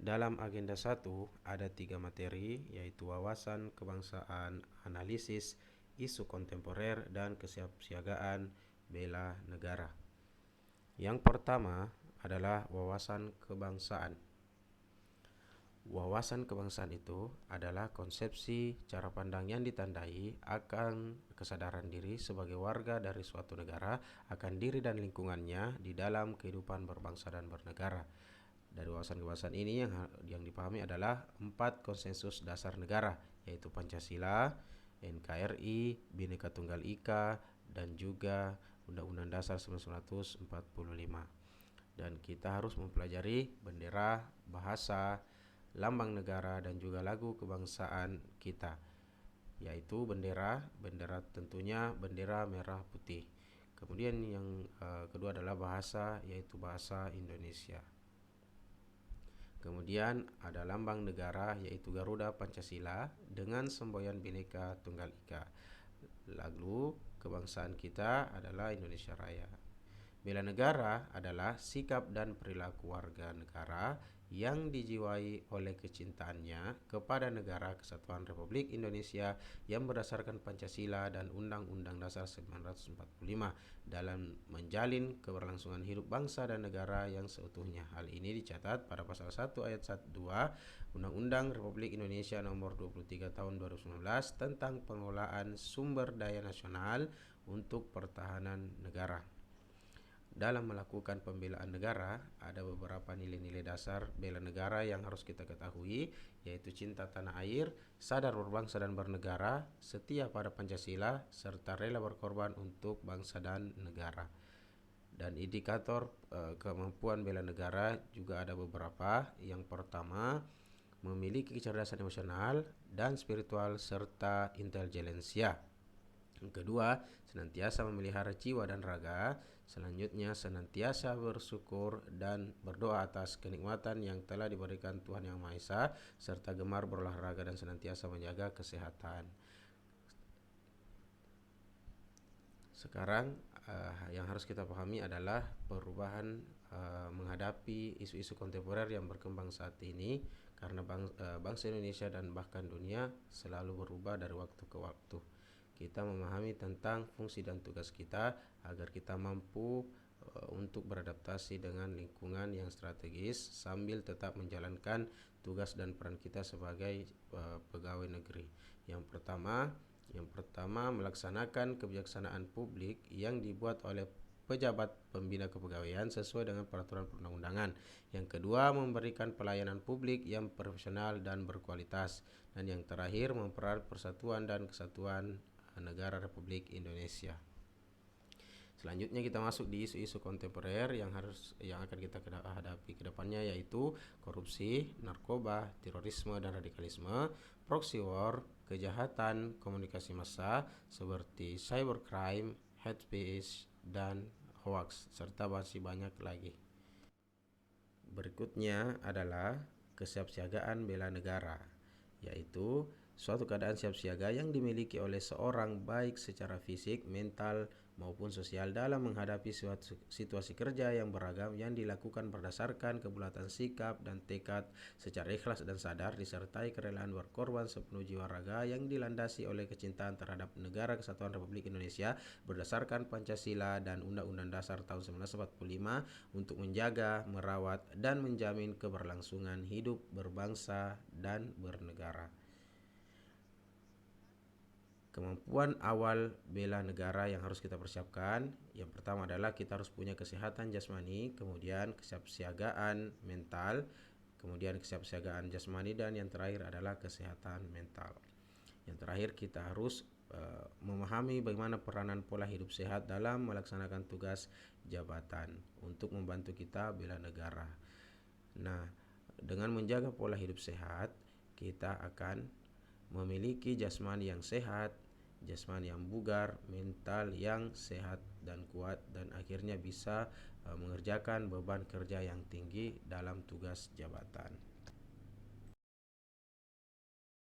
Dalam agenda 1 ada 3 materi, yaitu wawasan kebangsaan, analisis isu kontemporer, dan kesiapsiagaan bela negara. Yang pertama adalah wawasan kebangsaan. Wawasan kebangsaan itu adalah konsepsi cara pandang yang ditandai akan kesadaran diri sebagai warga dari suatu negara akan diri dan lingkungannya di dalam kehidupan berbangsa dan bernegara. Dari wawasan kebangsaan ini yang dipahami adalah 4 konsensus dasar negara, yaitu Pancasila, NKRI, Bhinneka Tunggal Ika, dan juga Undang-Undang Dasar 1945. Dan kita harus mempelajari bendera, bahasa, lambang negara, dan juga lagu kebangsaan kita, yaitu bendera tentunya bendera merah putih. Kemudian yang kedua adalah bahasa, yaitu bahasa Indonesia. Kemudian ada lambang negara, yaitu Garuda Pancasila dengan semboyan Bhinneka Tunggal Ika. Lagu kebangsaan kita adalah Indonesia Raya. Bela negara adalah sikap dan perilaku warga negara yang dijiwai oleh kecintaannya kepada negara kesatuan Republik Indonesia yang berdasarkan Pancasila dan Undang-Undang Dasar 1945 dalam menjalin keberlangsungan hidup bangsa dan negara yang seutuhnya. Hal ini dicatat pada pasal 1 ayat 2 Undang-Undang Republik Indonesia Nomor 23 Tahun 2019 tentang pengelolaan sumber daya nasional untuk pertahanan negara. Dalam melakukan pembelaan negara, ada beberapa nilai-nilai dasar bela negara yang harus kita ketahui, yaitu cinta tanah air, sadar berbangsa dan bernegara, setia pada Pancasila, serta rela berkorban untuk bangsa dan negara. Dan indikator kemampuan bela negara juga ada beberapa. Yang pertama, memiliki kecerdasan emosional dan spiritual serta intelijensia. Yang kedua, senantiasa memelihara jiwa dan raga. Selanjutnya, senantiasa bersyukur dan berdoa atas kenikmatan yang telah diberikan Tuhan Yang Maha Esa, serta gemar berolahraga dan senantiasa menjaga kesehatan. Sekarang yang harus kita pahami adalah perubahan menghadapi isu-isu kontemporer yang berkembang saat ini, karena bangsa Indonesia dan bahkan dunia selalu berubah dari waktu ke waktu. Kita memahami tentang fungsi dan tugas kita agar kita mampu untuk beradaptasi dengan lingkungan yang strategis sambil tetap menjalankan tugas dan peran kita sebagai pegawai negeri. Yang pertama melaksanakan kebijaksanaan publik yang dibuat oleh pejabat pembina kepegawaian sesuai dengan peraturan perundang-undangan. Yang kedua, memberikan pelayanan publik yang profesional dan berkualitas. Dan yang terakhir, mempererat persatuan dan kesatuan negara Republik Indonesia. Selanjutnya kita masuk di isu-isu kontemporer yang akan kita hadapi ke depannya, yaitu korupsi, narkoba, terorisme dan radikalisme, proxy war, kejahatan komunikasi massa seperti cybercrime, hate speech, dan hoax, serta masih banyak lagi. Berikutnya adalah kesiapsiagaan bela negara, yaitu suatu keadaan siap siaga yang dimiliki oleh seorang baik secara fisik, mental, maupun sosial dalam menghadapi suatu situasi kerja yang beragam yang dilakukan berdasarkan kebulatan sikap dan tekad secara ikhlas dan sadar, disertai kerelaan berkorban sepenuh jiwa raga yang dilandasi oleh kecintaan terhadap negara kesatuan Republik Indonesia berdasarkan Pancasila dan Undang-Undang Dasar tahun 1945 untuk menjaga, merawat, dan menjamin keberlangsungan hidup berbangsa dan bernegara. Kemampuan awal bela negara yang harus kita persiapkan, yang pertama adalah kita harus punya kesehatan jasmani, kemudian kesiapsiagaan mental, kemudian kesiapsiagaan jasmani, dan yang terakhir adalah kesehatan mental. Yang terakhir, kita harus memahami bagaimana peranan pola hidup sehat dalam melaksanakan tugas jabatan untuk membantu kita bela negara. Nah, dengan menjaga pola hidup sehat, kita akan memiliki jasmani yang sehat, jasmani yang bugar, mental yang sehat dan kuat, dan akhirnya bisa mengerjakan beban kerja yang tinggi dalam tugas jabatan.